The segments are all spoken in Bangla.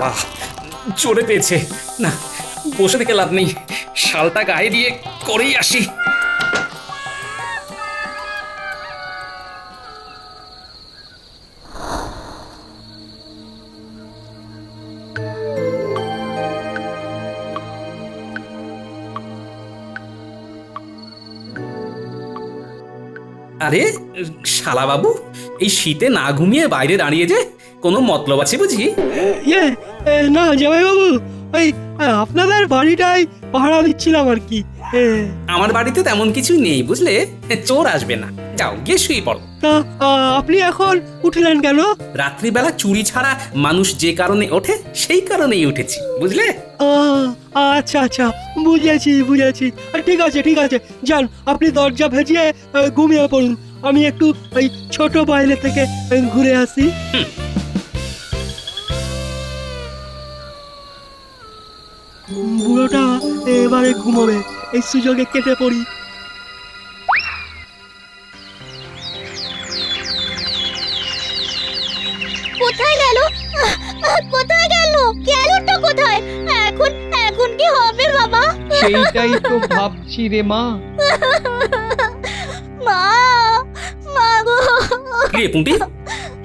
বাবা, চড়ে পেয়েছে না, বসে থেকে লাভ নেই, শালটা গায়ে দিয়ে করেই আসি। আরে শালা বাবু, এই শীতে না ঘুমিয়ে বাইরে দাঁড়িয়ে যে কোনো মতলব আছে বুঝি? না জামাইবাবু, ওই আপনাদের বাড়িটাই পাহারা দিচ্ছিলাম আর কি। আমার বাড়িতে তেমন কিছু নেই বুঝলে, চোর আসবে না, যাও গিয়ে শুয়ে পড়ো। তা আপনি এখন উঠলেন কেন? রাত্রিবেলা চুরি ছাড়া মানুষ যে কারণে ওঠে সেই কারণেই উঠেছি বুঝলে। আচ্ছা আচ্ছা, বুঝেছি বুঝেছি। ঠিক আছে ঠিক আছে, যান আপনি দরজা ভেজিয়ে ঘুমিয়ে পড়ুন, আমি একটু ওই ছোট বাইরে থেকে ঘুরে আসি। বুড়োটা এবারে ঘুমোবে, এই সুযোগে কেটে পড়ি। কোথায় গেল? কোথায় গেল? গেলটা কোথায়? এখন এখন কি হবে বাবা? সেইটাই তো ভাবছি রে মা। মা, মা গো। কি রে পুঁটি,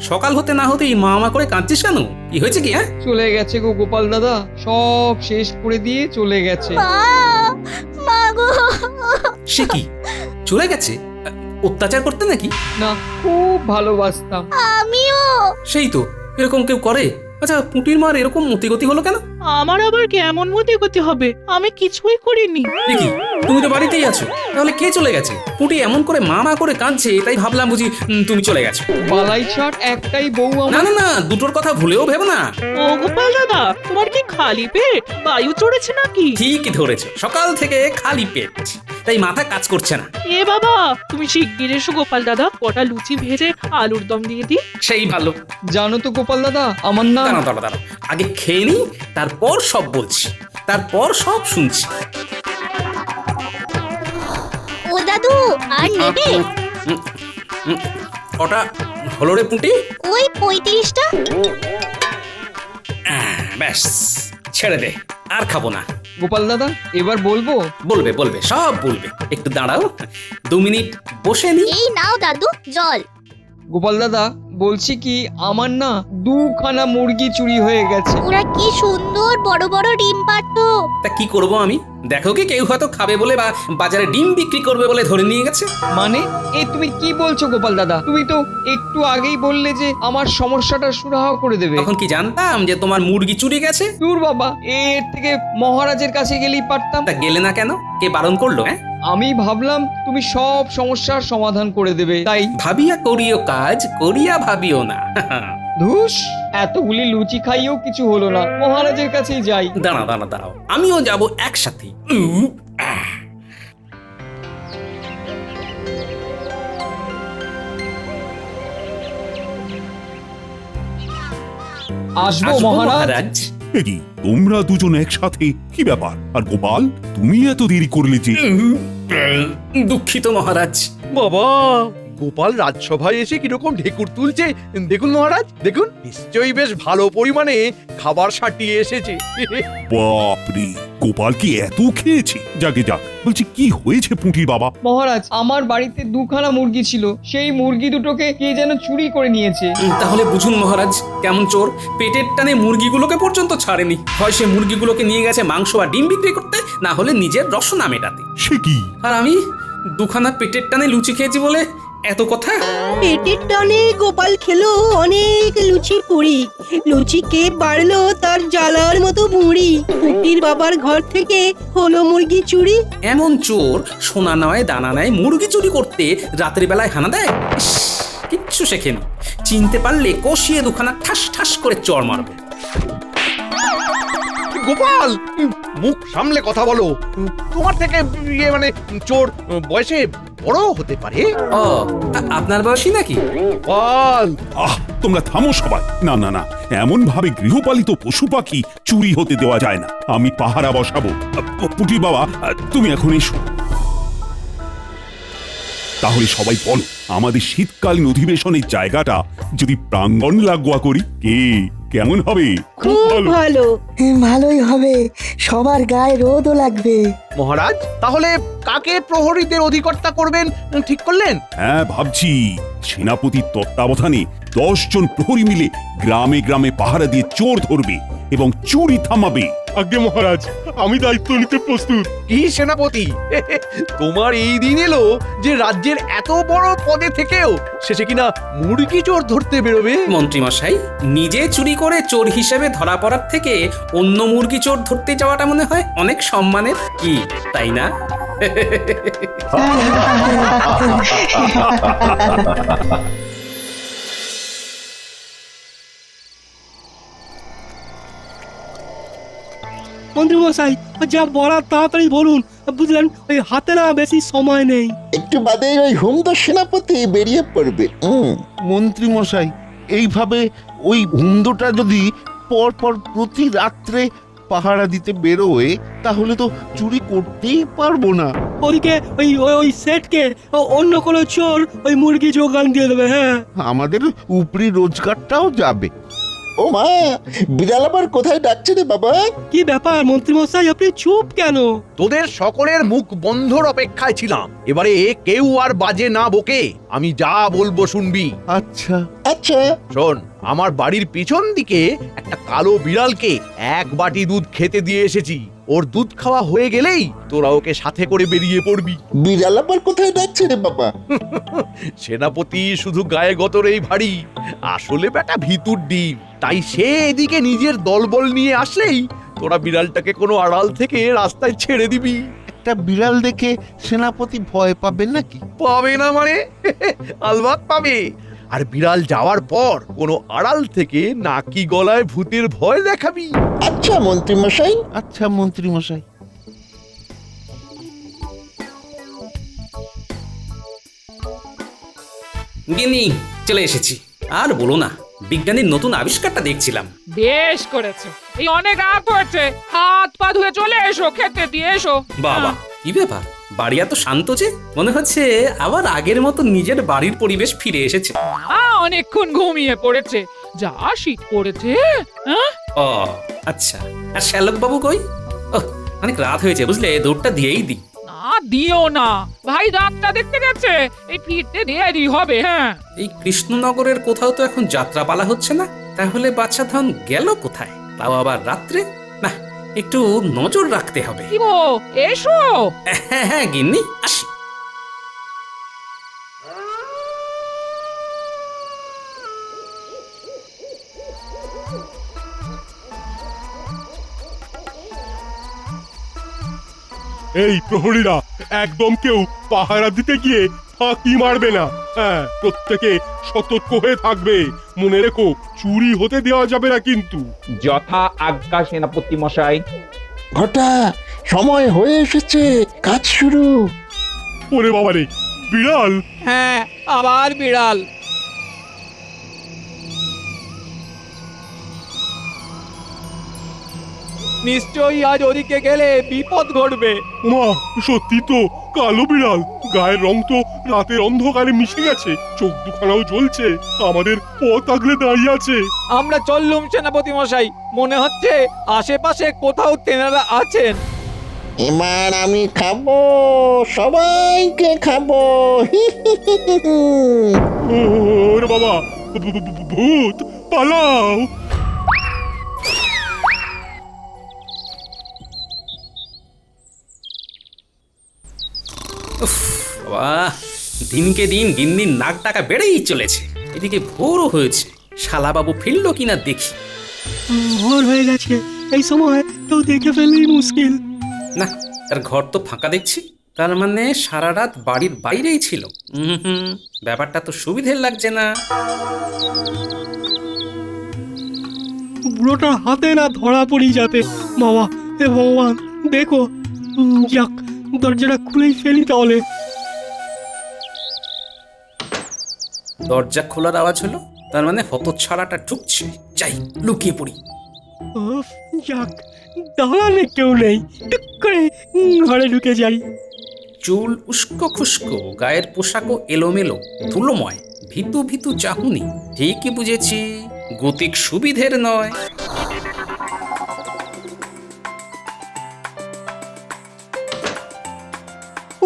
সকাল হতে না হতেই মা মা করে কাঁদছিস কেন? কি হয়েছে কি? চলে গেছে গো গোপাল দাদা, সব শেষ করে দিয়ে চলে গেছে। মা, মা গো। সে কি চলে গেছে? অত্যাচার করতে নাকি? না, খুব ভালোবাসতাম। আমিও। সেই তো, এরকম কেউ করে? আচ্ছা পুঁটির মার এরকম মতিগতি হলো কেন? আমার আবার কেমন মতিগতি হবে? আমি কিছুই করিনি। কি তুমি তো বাড়িতেই আছো, তাহলে কে চলে গেছে? পুঁটি এমন করে মা মা করে কাঁদছে, তাই ভাবলাম বুঝি তুমি চলে গেছো। বালাই ছাট একটাই বউ না আমার। না না, দুটোর কথা ভুলেও ভেবো না। ও গোপাল দাদা, তোমার কি খালি পেট? বায়ু চড়েছে নাকি? ঠিকই ধরেছো, সকাল থেকে খালি পেট, তাই মাথা কাজ করছে না। এ বাবা, তুমি শিগগির এসো গোপাল দাদা, কটা লুচি ভেজে আলুর দম দিয়ে দিই। সেই ভালো। জানো তো গোপাল দাদা, আমার না দাঁড়াও দাঁড়াও দাঁড়াও, আগে খেয়ে নি, তারপর সব বলছি, তারপর সব শুনছি। ও দাদু, আর নেবে? কটা হলো রে পুঁটি? ওই 35টা। ব্যাস, ছেড়ে দে, আর খাবো না। গোপাল দাদা, এবার বলবো? বলবে বলবে, সব বলবে, একটু দাঁড়াও, 2 মিনিট বসে নি। এই নাও দাদু জল। গোপাল দাদা, বলছি কি, আমার না 2খানা মুরগি চুরি হয়ে গেছে। ওরা কি সুন্দর বড় বড় ডিম পারতো। তা কি করব আমি? দেখো কি কেউ হয়তো খাবে বলে বা বাজারে ডিম বিক্রি করবে বলে ধরে নিয়ে গেছে। মানে এ তুমি কি বলছো গোপাল দাদা? তুমি তো একটু আগেই বললে যে আমার সমস্যাটা সুরাহা করে দেবে। তখন কি জানতাম যে তোমার মুরগি চুরি গেছে? দূর বাবা, এর থেকে মহারাজের কাছে গেলেই পারতাম। তা গেলে না কেন? কে বারণ করলো? আমি ভাবলাম তুমি সব সমস্যার সমাধান করে দেবে, তাই। ভাবিয়া করিও কাজ, করিয়া ভাবিও না। ধুস, এতগুলি লুচি খাইয়েও কিছু হলো না, মহারাজের কাছেই যাই। দাঁড়াও দাঁড়াও দাঁড়াও, আমিও যাব একসাথে। আসবো আসবো মহারাজ। মহারাজ। কি তোমরা দুজন একসাথে? কি ব্যাপার? আর গোপাল, তুমি এত দেরি করলে যে? দুঃখিত মহারাজ। বাবা, গোপাল রাজসভায় এসে কিরকম ঢেকুর তুলছে দেখুন মহারাজ, দেখুন, নিশ্চয়ই বেশ ভালো পরিমাণে খাবার সাটিয়ে এসেছে। বাপরে, গোপাল কি এত খেয়েছে? যাকে যাক, বলছি কি হয়েছে পুঁটির বাবা? মহারাজ, আমার বাড়িতে 2খানা মুরগি ছিল, সেই মুরগি দুটোকে কে যেন চুরি করে নিয়েছে। তাহলে বুঝুন মহারাজ কেমন চোর, পেটের টানে মুরগিগুলোকে পর্যন্ত ছাড়েনি। হয় সে মুরগিগুলোকে নিয়ে গেছে মাংস আর ডিম বিক্রি করতে, না হলে নিজের রসনা মেটাতে। সে কি? আর আমি 2খানা পেটের টানে লুচি খেয়েছি বলে এত কথা। পেটের টানে গোপাল খেলো অনেক লুচি পুরি, লুচি কে বাড়লো তার জ্বালার মতো মুড়ি। পুটির বাবার ঘর থেকে হলো মুরগি চুরি। এমন চোর সোনা নয় দানা নয় মুরগি চুরি করতে রাতের বেলায় হানা দেয়? ইস, কিচ্ছু শেখেনি, চিনতে পারলে কষিয়ে 2খানা ঠাস ঠাস করে চড় মারবো। গোপাল, মুখ সামলে কথা বলো। তোমার থেকে মানে চোর বয়সে বড় হতে পারে। ও, আপনার বয়সী নাকি? গোপাল, তোমরা থামো সবাই। না না না, এমন ভাবে গৃহপালিত পশু পাখি চুরি হতে দেওয়া যায় না। আমি পাহারা বসাবো। পুটির বাবা, তুমি এখন এসো। তাহলে সবাই বলো, আমাদের শীতকালীন অধিবেশনের জায়গাটা যদি প্রাঙ্গণ লাগোয়া করি, কেমন হবে? খুব ভালো। ভালোই হবে, সবার গায়ে রোদও লাগবে। মহারাজ, তাহলে কাকে প্রহরীদের অধিকর্তা করবেন ঠিক করলেন? হ্যাঁ, ভাবছি সেনাপতির তত্ত্বাবধানে 10 জন প্রহরী মিলে গ্রামে গ্রামে পাহারা দিয়ে চোর ধরবে এবং চুরি থামাবে। আগে মহারাজ, আমি দায়িত্ব নিতে প্রস্তুত। কি সেনাপতি, তোমার এই দিন এলো যে রাজ্যের এত বড় পদে থেকেও শেষে কিনা মুরগি চোর ধরতে বেরোবে? মন্ত্রীমশাই, নিজে চুরি করে চোর হিসেবে ধরা পড়ার থেকে অন্য মুরগি চোর ধরতে যাওয়াটা মনে হয় অনেক সম্মানের, কি তাই না? মন্ত্রী মশাই, যা বলার তাড়াতাড়ি বলুন, বুঝলেন, ওই হাতে না বেশি সময় নেই। একটু বাদে ওই হুমদো সেনাপতি বেরিয়ে পড়বে। মন্ত্রী মশাই, এইভাবে ওই হুমদোটা যদি পরপর প্রতি রাত্রে পাহারা দিতে বেরোয়, তাহলে তো চুরি করতেই পারবো না। ওদিকে ওই ওই ওই সেটকে অন্য কোনো চোর ওই মুরগি যোগান দিয়ে দেবে। হ্যাঁ, আমাদের উপরি রোজগারটাও যাবে। ও মা, বিড়াল আবার কোথায় ডাকছে রে বাবা? কি ব্যাপার মন্ত্রী মশাই, আপনি চুপ কেন? তোদের সকলের মুখ বন্ধর অপেক্ষায় ছিলাম। এবারে কেউ আর বাজে না বকে, আমি যা বলবো শুনবি। আচ্ছা আচ্ছা, শোন, আমার বাড়ির পিছন দিকে একটা কালো বিড়ালকে 1 বাটি দুধ খেতে দিয়ে এসেছি। ওর দুধ খাওয়া হয়ে গেলেই তোরা ওকে সাথে করে বেরিয়ে পড়বি। বিড়াল আবার কোথায় ডাকছে রে বাবা? সেনাপতি শুধু গায়ে গতরেই ভারী, আসলে বেটা ভিতুর ডিম। তাই সে এদিকে নিজের দলবল নিয়ে আসলেই তোরা বিড়ালটাকে কোনো আড়াল থেকে রাস্তায় ছেড়ে দিবি। একটা বিড়াল দেখে সেনাপতি ভয় পাবেন নাকি? পাবে না মানে? আলবাত পাবে। আর বিড়াল যাওয়ার পর কোনো আড়াল থেকে নাকি গলায় ভূতের ভয় দেখাবি। আচ্ছা মন্ত্রী মশাই। আচ্ছা মন্ত্রী মশাই। গিন্নি, চলে এসেছি। আর বলো না, বিজ্ঞানীর নতুন আবিষ্কারটা দেখছিলাম। বেশ করেছো, এই অনেক রাত হয়েছে, হাত পা ধুয়ে চলে এসো, খেতে দিয়ে এসো। বাবা, কি ব্যাপার, বাড়ি এত শান্ত যে? মনে হচ্ছে আবার আগের মতো নিজের বাড়ির পরিবেশ ফিরে এসেছে। অনেকক্ষণ ঘুমিয়ে পড়েছে, যা শীত পড়েছে। হ্যাঁ, ও আচ্ছা, আর শ্যালক বাবু কই? ওহ, অনেক রাত হয়েছে, বুঝলে, দৌড়টা দিয়েই দিই। না দিও না, ভাই রাতটা দেখতে গেছে, এই ফিরতে দেরি হবে। হ্যাঁ, এই কৃষ্ণনগরের কোথাও তো এখন যাত্রাপালা হচ্ছে না, তাহলে বাচ্চা ধন গেল কোথায়? তাও আবার রাত্রে? না, একটু নজর রাখতে হবে। কি গো, এসো। হ্যাঁ হ্যাঁ গিন্নি, আসি। এই প্রহরীরা একদম কেউ পাহারা দিতে গিয়ে ফাঁকি মারবে না। হ্যাঁ, প্রত্যেকে সতর্ক হয়ে থাকবে। মনে রেখো, চুরি হতে দেওয়া যাবে না কিন্তু। যথা আজ্ঞা সেনাপতি মশাই। ঘটা, সময় হয়ে এসেছে, কাজ শুরু। ওরে বাবারে, বিড়াল! হ্যাঁ, আবার বিড়াল। নিশ্চয়ই আজ ওদিকে গেলে বিপদ ঘটবে। মা, সত্যি তো, কালো বিড়াল। গায়ের রং তো রাতের অন্ধকারে মিশে গেছে, চোখ দুখানাও জ্বলছে, আমাদের পথ আগলে দাঁড়িয়ে আছে। আমরা চললুম সেনাপতি মশাই, মনে হচ্ছে আশেপাশে কোথাও তেনারা আছেন। এবার আমি খাবো, সবাইকে খাবো। ওরে বাবা, ভূত, পালাও! উফ বাবা, দিনকে দিন গিন্নির নাক ডাকা বেড়েই চলেছে। এদিকে ভোরও হয়েছে, শালাবাবু ফিরল কিনা দেখি। ভোর হয়ে গেছে, এই সময় কেউ দেখে ফেললেই মুশকিল। না, তার ঘর তো ফাঁকা দেখছি, তার মানে সারা রাত বাড়ির বাইরেই ছিল। হুম, ব্যাপারটা তো সুবিধের লাগছে না। বুড়োটার হাতে না ধরা পড়ি যাতে। বাবা, হে ভগবান, দেখো। যাক, দরজাটা খুলেই ফেলি তাহলে। দরজা খোলার আওয়াজ হলো, তার মানে হতচ্ছাড়াটা ঢুকছে। যাই, লুকিয়ে পড়ি। যাক, দাঁড়ানে কেউ নেই, টুক করে ঘরে ঢুকে যাই। চুল উস্কো খুস্কো, গায়ের পোশাকও এলোমেলো, ধুলোময়, ভীতু ভীতু চাহুনি। ঠিকই বুঝেছি, গতিক সুবিধের নয়।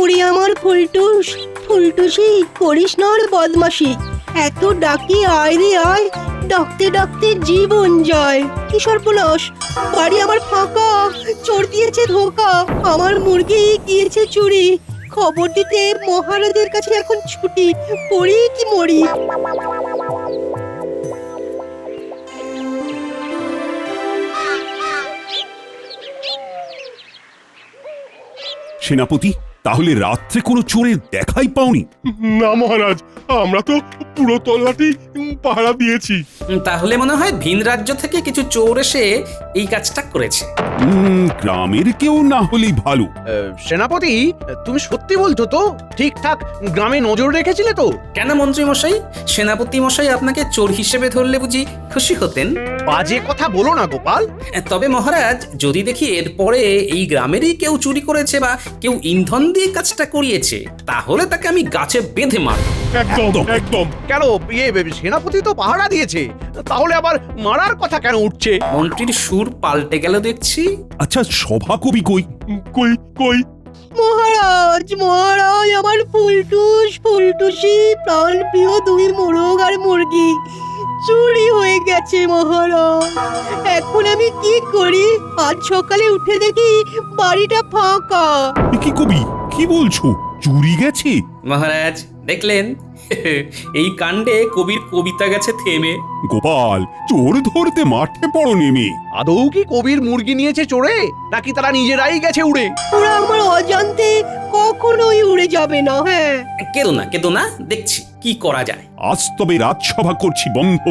ওরে আমার ফুলটুস, ফুলটুসি করিস না আর বদমাসি। এত ডাকি আয় রে আয়, ডাকতে ডাকতে জীবন যায়। কি সর্বনাশ, বাড়ি আমার ফাঁকা, চোর দিয়েছে ধোকা, আমার মুরগি গিয়েছে চুরি। খবর দিতে মহারাজের কাছে এখন ছুটি, পড়ি কি মরি। সেনাপতি, তাহলে রাত্রে কোনো চোরের দেখাই পাওনি? না মহারাজ, আমরা তো পুরো তল্লাটি পাহারা দিয়েছি। তাহলে মনে হয় ভিন রাজ্য থেকে কিছু চোর এসে এই কাজটা করেছে। গ্রামের কেউ না হলেই ভালো। সেনাপতি, তুমি সত্যি বলছো তো? ঠিকঠাক গ্রামে নজর রেখেছিলে তো? কেন মন্ত্রী মশাই, সেনাপতি মশাই আপনাকে চোর হিসেবে ধরলে বুঝি খুশি হতেন? বাজে কথা বলো না গোপাল। তবে মহারাজ, যদি দেখি এরপরে এই গ্রামেরই কেউ চুরি করেছে বা কেউ ইন্ধন দিয়ে কাজটা করিয়েছে, তাহলে তাকে আমি গাছে বেঁধে মারব। একদম একদম। কেন, সেনাপতি তো পাহারা দিয়েছে, তাহলে আবার মারার কথা কেন উঠছে? মন্ত্রীর সুর পাল্টে গেল দেখছি। আচ্ছা, সভা কবি কই? কই কই? মহারাজ, মহারাজ, আমার ফুলটুস, ফুলটুসি, প্রাণ প্রিয় দুই মোরগ আর মুরগি চুরি হয়ে গেছে মহারাজ। এখন আমি কি করি? আজ সকালে উঠে দেখি বাড়িটা ফাঁকা। কি কবি, কি বলছো? চুরি গেছে? মহারাজ দেখলেন, এই কাণ্ডে কবির কবিতা গেছে থেমে। গোপাল, চোর ধরতে মাঠে পড়ো নেমে। আদৌ কি কবির মুরগি নিয়েছে চোরে, নাকি তারা নিজেরাই গেছে উড়ে? ওরা আমার অজান্তে কখনোই উড়ে যাবে না। হ্যাঁ, কেঁদো না, দেখছি কি করা যায়। আজ তবে রাজসভা করছি বন্ধ।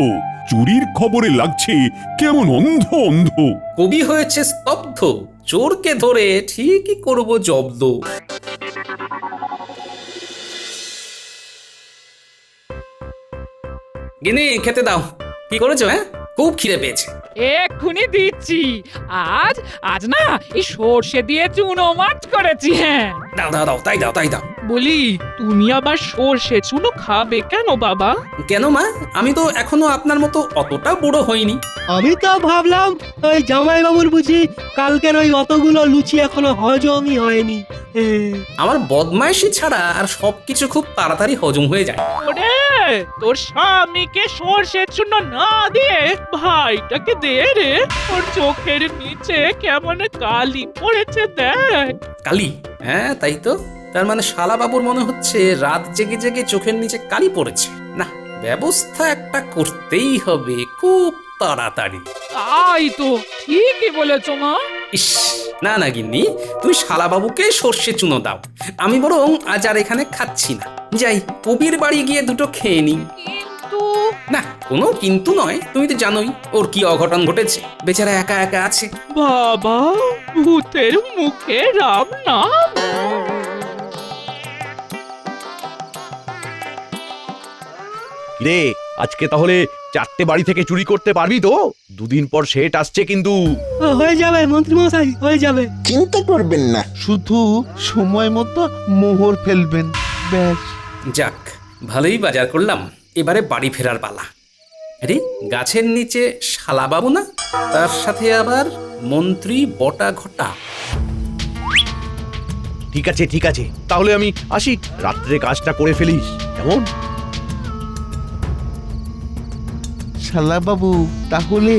চুরির খবরে লাগছে কেমন অন্ধ অন্ধ। কবি হয়েছে স্তব্ধ, চোরকে ধরে ঠিকই করব জব্দ। গিনি, খেতে দাও। কি করেছো? হ্যাঁ, খুব খিদে পেয়েছে। এক্ষুনি দিচ্ছি। আজ আজ না এই সর্ষে দিয়ে চুনো মাছ করেছি। হ্যাঁ, দাও দাও দাও, তাই দাও। বলি, তুমি আবার সর্ষে চুনো খাবে কেন বাবা? কেন মা, আমি তো এখনো আপনার মতো অতটা বুড়ো হইনি। আমি তো ভাবলাম ওই জামাই বাবুর বুঝি কালকের ওই অতগুলো লুচি এখনো হজমই হয়নি। আমার বদমাইশি ছাড়া আর সবকিছু খুব তাড়াতাড়ি হজম হয়ে যায়। ওরে, তোর স্বামীকে সর্ষে চুনো না দিয়ে ভাইটাকে দে রে। ওর চোখের নিচে কেমন কালি পড়েছে দেখ। কালি? হ্যাঁ, তাই তো। তার মানে শালা বাবুর মনে হচ্ছে রাত জেগে জেগে চোখের নিচে কালি পড়েছে। না, ব্যবস্থা একটা করতেই হবে খুব তাড়াতাড়ি। তাই তো, ঠিকই বলেছ মা। ইস, না গিন্নি, তুমি শালা বাবুকে সর্ষে চুনো দাও। আমি বরং আজ আর এখানে খাচ্ছি না, যাই কবির বাড়ি গিয়ে দুটো খেয়ে নিই। কিন্তু না, কোনো কিন্তু নয়, তুমি তো জানোই ওর কি অঘটন ঘটেছে। বেচারা একা একা আছে। বাবা, ভূতের মুখে রাম নাম। রে, আজকে তাহলে 4টে বাড়ি থেকে চুরি করতে পারবি তো? দুদিন পর সেট আসছে কিন্তু। হয়ে যাবে মন্ত্রী মশাই, হয়ে যাবে। চিন্তা করবেন না, শুধু সময় মতো মোহর ফেলবেন, ব্যাস। যাক, ভালোই বাজার করলাম। এবারে বাড়ি ফেরার পালা। আরে, গাছের নিচে শালা বাবু না, তার সাথে আবার মন্ত্রী বটা ঘটা। ঠিক আছে, তাহলে আমি আসি। রাত্রে কাজটা করে ফেলিস কেমন? শালা বাবু, তাহলে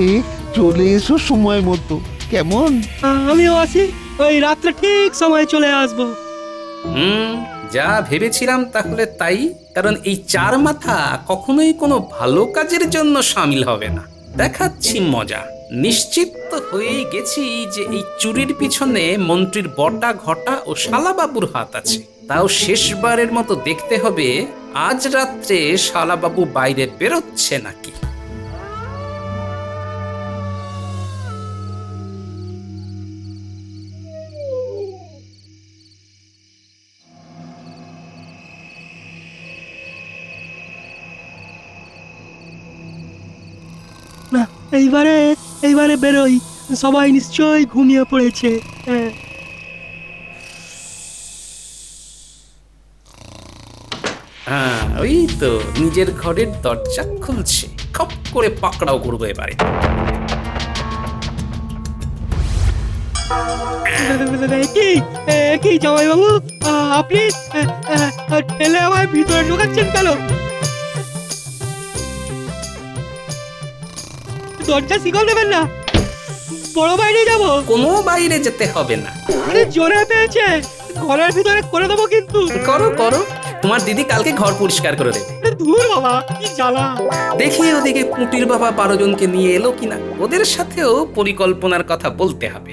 চলে এসো সময় মতো, কেমন? আমিও আছি, ওই রাত্রে ঠিক সময় চলে আসবো। যা ভেবেছিলাম তাহলে তাই। কারণ এই চার মাথা কখনোই কোনো ভালো কাজের জন্য সামিল হবে না। দেখাচ্ছি মজা। নিশ্চিত তো হয়েই গেছি যে এই চুরির পিছনে মন্ত্রীর বটা ঘটা ও শালাবাবুর হাত আছে। তাও শেষবারের মতো দেখতে হবে আজ রাত্রে শালাবাবু বাইরে বেরোচ্ছে নাকি। না, এইবারে বেরোই। সবাই নিশ্চয়ই ঘুমিয়ে পড়েছে। ওই তো নিজের ঘরের দরজা খুলছে, খপ করে পাকড়াও করবো এবারে। কি কি জামাইবাবু, আপনি ঠেলে আমার ভিতরে ঢোকাচ্ছেন কেন? দরজা শিকল দেবেন না, বড় বাইরে যাবো। কোনো বাইরে যেতে হবে না। আরে জোরে পেয়েছে, ঘরের ভিতরে করে দেবো কিন্তু। করো করো, তোমার দিদি কালকে ঘর পরিষ্কার করে দেবে। দূর বাবা, কি জ্বালা। দেখি ওদিকে পুটির বাবা 12 জনকে নিয়ে এলো কিনা, ওদের সাথেও পরিকল্পনার কথা বলতে হবে।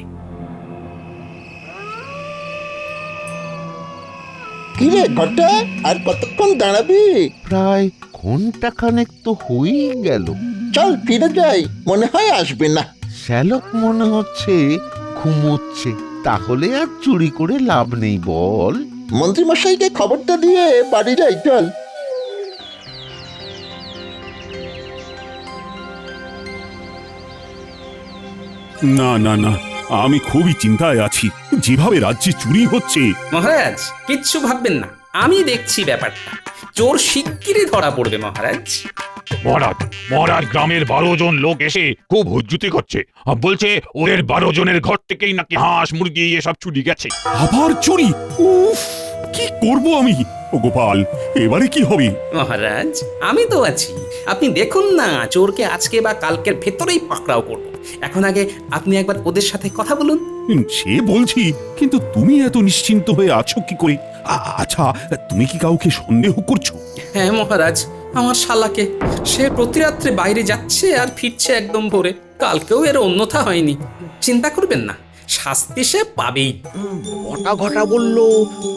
কিরে ঘটা, আর কতক্ষণ দাঁড়াবি? প্রায় ঘন্টাখানেক তো হয়েই গেল। চল ফিরে যাই, মনে হয় আসবে না। শ্যালক মনে হচ্ছে ঘুমোচ্ছে, তাহলে আর চুরি করে লাভ নেই বল। মন্ত্রী মশাইকে খবরটা দিয়ে বাড়ি যাই, চল। না না না, আমি খুবই চিন্তায় আছি। যেভাবে রাজ্যে চুরি হচ্ছে। মহারাজ কিচ্ছু ভাববেন না, আমি দেখছি ব্যাপারটা। চোর শিগগিরই ধরা পড়বে মহারাজ। মহারাজ, মহারাজ গ্রামের 12 জন লোক এসে খুব হুজ্জুতি করছে। বলছে ওদের 12 জনের ঘর থেকেই নাকি হাঁস মুরগি এসব চুরি গেছে। আবার চুরি? উফ, কি করব আমি? ও গোপাল, এবারে কি হবে? মহারাজ আমি তো আছি, আপনি দেখুন না, চোরকে আজকে বা কালকের ভেতরেই পাকড়াও করব। এখন আগে আপনি একবার ওদের সাথে কথা বলুন। সে বলছি, কিন্তু তুমি এত নিশ্চিন্ত হয়ে আছো কি করে? আচ্ছা, তুমি কি কাউকে সন্দেহ করছো? হ্যাঁ মহারাজ, আমার শালাকে। সে প্রতি রাত্রে বাইরে যাচ্ছে আর ফিরছে একদম ভোরে। কালকেও এর অন্যথা হয়নি। চিন্তা করবেন না, শাস্তি সে পাবেই। বটা ঘটা বলল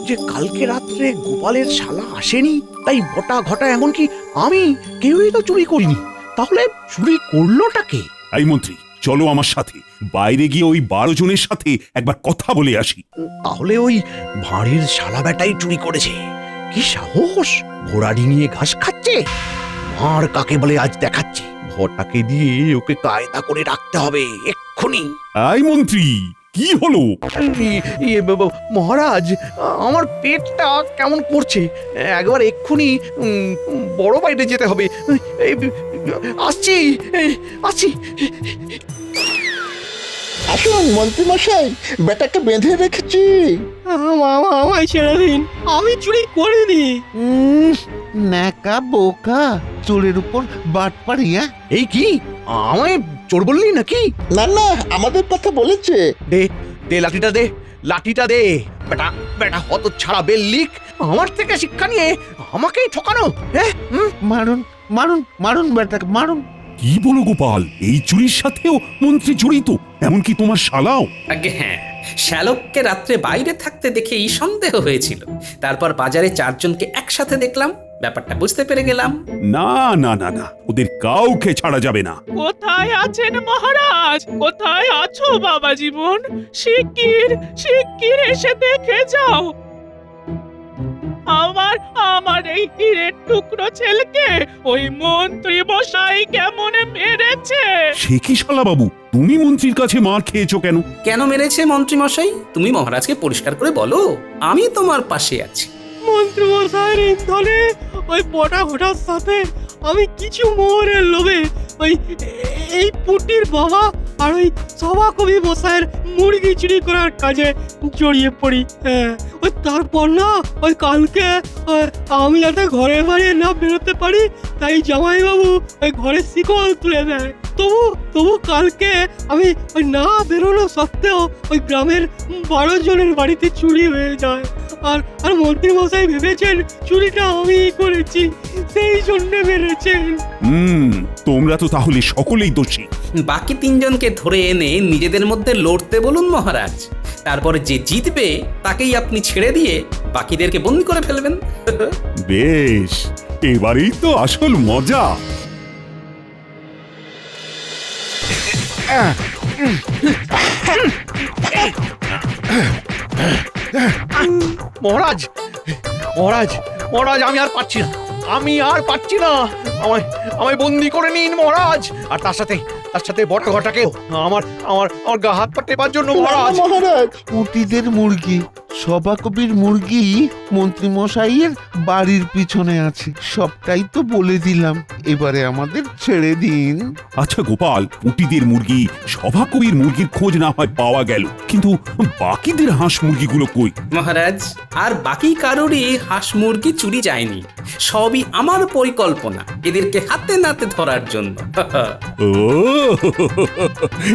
যে কালকে রাত্রে গোপালের শালা আসেনি, তাই বটা ঘটা এমনকি আমি কেউই তো চুরি করিনি। তাহলে চুরি করলোটা কে? এই মন্ত্রী, চলো আমার সাথে। বাইরে গিয়ে ওই 12 জনের সাথে একবার কথা বলে আসি। তাহলে ওই ভাঁড়ের শালা বেটাই চুরি করেছে। কি সাহস! ঘোড়ারি নিয়ে ঘাস খাচ্ছে। ভাঁড় কাকে বলে আজ দেখাচ্ছে। ভটাকে দিয়ে ওকে কায়দা করে রাখতে হবে এক্ষুনি। এই মন্ত্রী, কি হলো? মহারাজ, আমার পেটটা কেমন করছে, একবার এক্ষুনি বড় বাইরে যেতে হবে। আসছি আসছি। আসুন মন্ত্রী মশাই, বেটাকে বেঁধে রেখেছি। আমায় ছেড়ে দিন, আমি চুরি করিনি। ন্যাকা বোকা, চোরের উপর বাট পাড়িয়া। এই কি আমায় চোর বললি নাকি? না না, আমাদের কথা বলেছে। দে দে লাঠিটা, দে লাঠিটা দে। বেটা বেটা হত ছাড়া বেল্লিক, আমার থেকে শিক্ষা নিয়ে আমাকেই ঠকানো। হ্যাঁ, মারুন মারুন মারুন, বেটাকে মারুন। কি বলো গোপাল, এই চুরির সাথেও মন্ত্রী জড়িত? এমনকি তোমার শালাও? আগে হ্যাঁ, শ্যালককে রাত্রে বাইরে থাকতে দেখেই সন্দেহ হয়েছিল। তারপর বাজারে 4 জনকে একসাথে দেখলাম, ব্যাপারটা বুঝতে পেরে গেলাম। না না না না, ওদের কাউকে ছাড়া যাবে না। কোথায় আছেন মহারাজ? কোথায় আছো বাবা জীবন? শিগগির শিগগির এসে দেখে যাও। আমার আমার এই হীরের টুকরো ছেলেকে ওই মন্ত্রী মশাই কেমন মেরেছে। সে কি শালা বাবু, তুমি মন্ত্রীর কাছে মার খেয়েছো কেন? কেন মেরেছে মন্ত্রী মশাই? তুমি মহারাজকে পরিষ্কার করে বলো, আমি তোমার পাশে আছি। মন্ত্রী মশাইয়ের ইন্ধনে ওই বটা ঘটার সাথে আমি কিছু মোহরের লোভে ওই এই পুটির বাবা আর ওই সভাকবি মশাইয়ের মুরগি চুরি করার কাজে জড়িয়ে পড়ি। হ্যাঁ, ওই তারপর না, ওই কালকে আমি যাতে ঘরের বাইরে না বেরোতে পারি, তাই জামাইবাবু ওই ঘরের শিকল তুলে দেয়। তবু কালকে আমি ওই না বেরোনো সত্ত্বেও ওই গ্রামের 12 জনের বাড়িতে চুরি হয়ে যায়। আর মন্ত্রী মশাই ভেবেছেন চুরিটা আমি করেছি, সেই জন্য মেরেছেন। তোমরা তো তাহলে সকলেই দোষী। বাকি 3 জনকে ধরে এনে নিজেদের মধ্যে লড়তে বলুন মহারাজ। তারপরে যে জিতবে তাকেই আপনি ছেড়ে দিয়ে বাকিদেরকে বন্দি করে ফেলবেন। বেশ, এবারেই তো আসল মজা। মহারাজ মহারাজ মহারাজ, আমি আর পারছি না, আমি আর পারছি না। আমায় বন্দি করে নিন মহারাজ। আর তার সাথে বটা ঘটাকেও। আমার আমার আমার গা হাত পা টেপার জন্য মহারাজ। মহারাজ, পুটিদের মুরগি সভাকবির মুরগি মন্ত্রীমশাইয়ের বাড়ির পিছনে আছে, সবটাই তো বলে দিলাম। এবারে আমাদের ছেড়ে দিন। আচ্ছা গোপাল, পুটিদের মুরগি, সভাকবির মুরগির খোঁজ না হয় পাওয়া গেল, কিন্তু বাকিদের হাঁস মুরগিগুলো কই? মহারাজ, আর বাকি কারোরই হাঁস মুরগি চুরি যায়নি। সবই আমার পরিকল্পনা, এদেরকে হাতে নাতে ধরার জন্য। ও